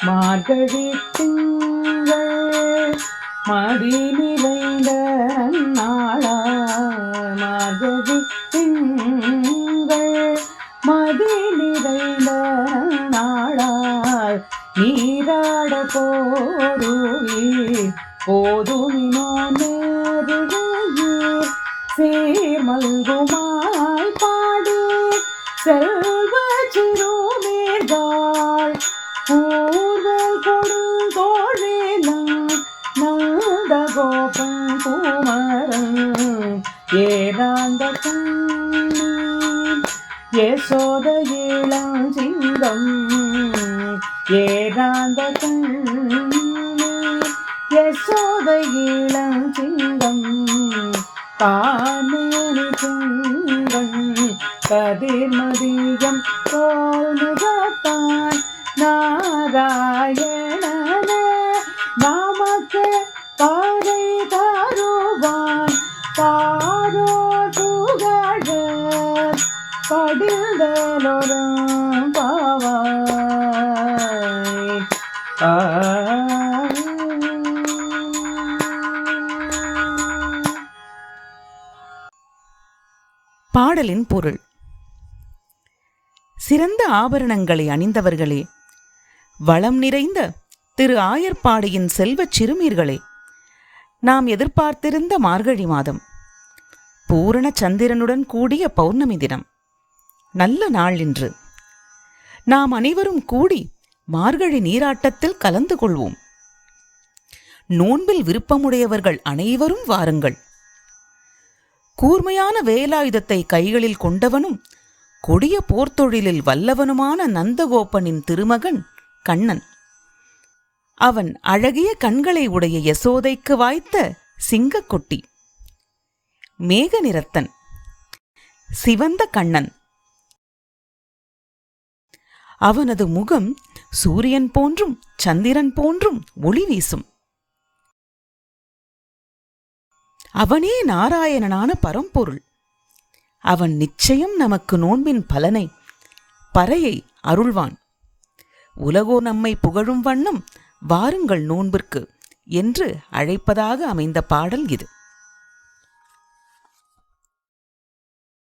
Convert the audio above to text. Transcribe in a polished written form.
மார்கழி திங்கள் மதி நிறைந்த நாளாய், மார்கழி திங்கள் மதி நிறைந்த நாளாய், நீராட போருவீர் போதுமினோ நேருகையீர், சீர்மல்குமாய் பாடி செல்வ சிறுமீர்காள் பூர்வல் கொடுந்தோழிலம் நந்த கோபன் குமரன் ஏராந்த கண்ணீர் யசோத இளம் சிங்கம், ஏராந்த கண்ணீர் யசோத இளம் சிங்கம், காணேனி சிங்கம் கதிர்மதியம் போல் முகத்தான் நாராயணன நமக்கு பாதை தருவான் பாரோ புகழ படிந்தலோரும் பாவாய். பாடலின் பொருள். சிறந்த ஆபரணங்களை அணிந்தவர்களே, வளம் நிறைந்த திரு ஆயர்பாடியின் செல்வச் சிறுமீர்களே, நாம் எதிர்பார்த்திருந்த மார்கழி மாதம், பூரண சந்திரனுடன் கூடிய பௌர்ணமி தினம், நல்ல நாள் இன்று. நாம் அனைவரும் கூடி மார்கழி நீராட்டத்தில் கலந்து கொள்வோம். நோன்பில் விருப்பமுடையவர்கள் அனைவரும் வாருங்கள். கூர்மையான வேலாயுதத்தை கைகளில் கொண்டவனும் கொடிய போர்த்தொழிலில் வல்லவனுமான நந்தகோபனின் திருமகன் கண்ணன். அவன் அழகிய கண்களை உடைய யசோதைக்கு வாய்த்த சிங்கக்குட்டி. மேக நிறத்தன், சிவந்த கண்ணன். அவனது முகம் சூரியன் போன்றும் சந்திரன் போன்றும் ஒளி வீசும். அவனே நாராயணனான பரம்பொருள். அவன் நிச்சயம் நமக்கு நோன்பின் பலனை, பறையை அருள்வான். உலகோர் நம்மை புகழும் வண்ணம் வாருங்கள் நோன்பிற்கு என்று அழைப்பதாக அமைந்த பாடல் இது.